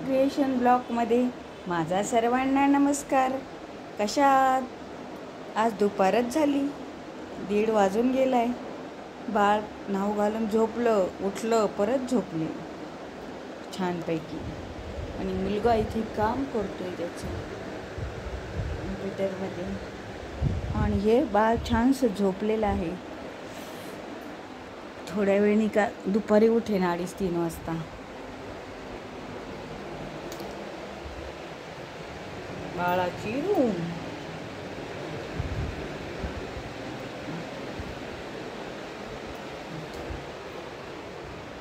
Creation ब्लॉगमध्ये माझा सर्वांना नमस्कार. कशा आहात? आज दुपारच झाली, 1:30 वाजून गेलाय. बाळ नाव घालून झोपलं, उठलं, परत झोपले छानपैकी. आणि मुलगा इथे काम करतोय त्याचं कम्प्युटरमध्ये. आणि हे बाळ छानसं झोपलेलं आहे. थोड्या वेळाने का दुपारी उठेन 2:30-3 वाजता. बाळाची रूम.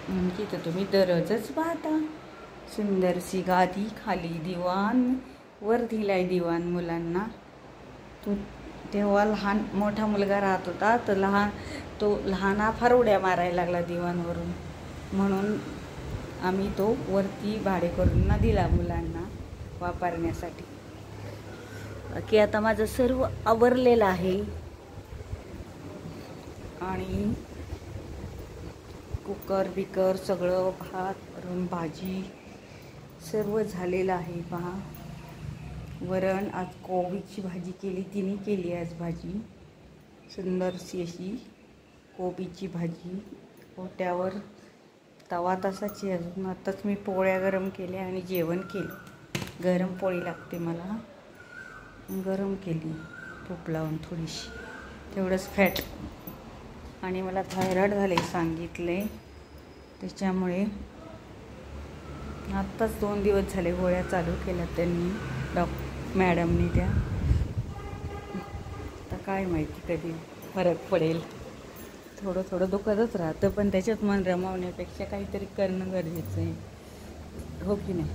म्हणजे तर तुम्ही दररोजच पाहता. सुंदरशी गादी, खाली दिवाण, वर दिलाय दिवाण मुलांना. तेव्हा मोठा मुलगा राहत होता तर लहाना फार उड्या मारायला लागला दिवाणवरून, म्हणून आम्ही तो वरती भाडेकरूंना दिला मुलांना वापरण्यासाठी. की आता माझं सर्व आवरलेलं आहे आणि कुकर बिकर सगळं, भात वरण भाजी सर्व झालेलं आहे. पहा, वरण आज कोबीची भाजी केली, तिने केली आज भाजी सुंदरशी अशी कोबीची भाजी. पोट्यावर तवा तसाची अजून. आताच मी पोळ्या गरम केल्या आणि जेवण केलं. गरम पोळी लागते मला, गरम केली तूप लावून थोडीशी, तेवढंच फॅट. आणि मला थायरॉइड झाले सांगितले, त्याच्यामुळे आत्ताच 2 दिवस झाले गोळ्या चालू केल्या त्यांनी, मॅडमनी त्या. आता काय माहिती कधी फरक पडेल. थोडं थोडं दुखतच राहतं, पण त्याच्यात मन रमवण्यापेक्षा काहीतरी करणं गरजेचं आहे, हो की नाही?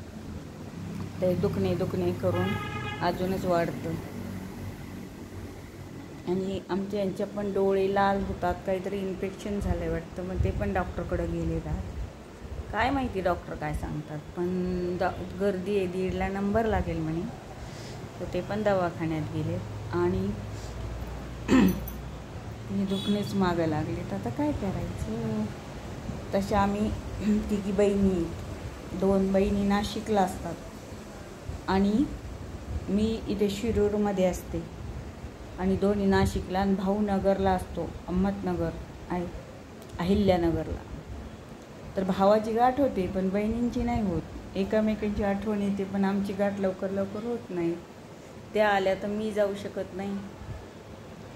ते दुखणे करून अजूनच वाढतं. आणि आमच्या यांच्या पण डोळे लाल होतात, काहीतरी इन्फेक्शन झालं वाटतं. मग ते पण डॉक्टरकडे गेलेत. काय माहिती डॉक्टर काय सांगतात. पण गर्दी आहे, 1:30ला नंबर लागेल म्हणे, तर ते पण दवाखान्यात गेले. आणि हे दुखणेच मागं लागले. तर आता काय करायचं? तशा आम्ही 3 बहिणी, 2 बहिणी नाशिकला असतात आणि मी इथे शिरूरमध्ये असते. आणि 2 नाशिकला, आणि भाऊ नगरला असतो, अहमदनगर आहे, अहिल्यानगरला. तर भावाची गाठ होते पण बहिणींची नाही होत. एकमेकांची आठवण येते पण आमची गाठ लवकर होत नाही. त्या आल्या तर मी जाऊ शकत नाही,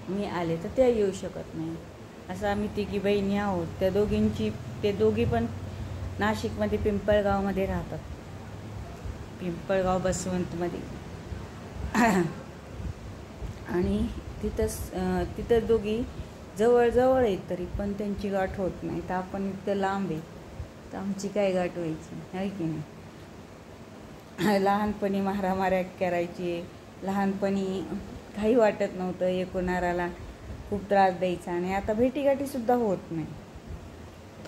मी आले तर त्या येऊ शकत नाही. असं आम्ही 3 बहिणी आहोत. ते दोघी पण नाशिकमध्ये पिंपळगावमध्ये राहतात, पिंपळगाव बसवंतमध्ये. आणि तिथं दोघी जवळ आहेत, तरी पण त्यांची गाठ होत नाही. तर आपण इतकं लांब आहे, तर आमची काय गाठ व्हायची, आहे की नाही? लहानपणी मारामाऱ्या करायची, लहानपणी काही वाटत नव्हतं, एकूणाराला खूप त्रास द्यायचा. आणि आता भेटीगाठीसुद्धा होत नाही,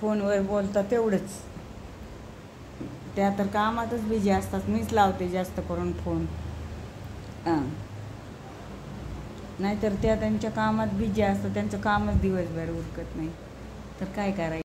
फोनवर बोलतात तेवढंच. त्या तर कामातच बिझी असतात. मीच लावते जास्त करून फोन, नाहीतर त्या त्यांच्या कामात बिझी असतात. त्यांचं कामच दिवसभर उरकत नाही, तर काय करायचं?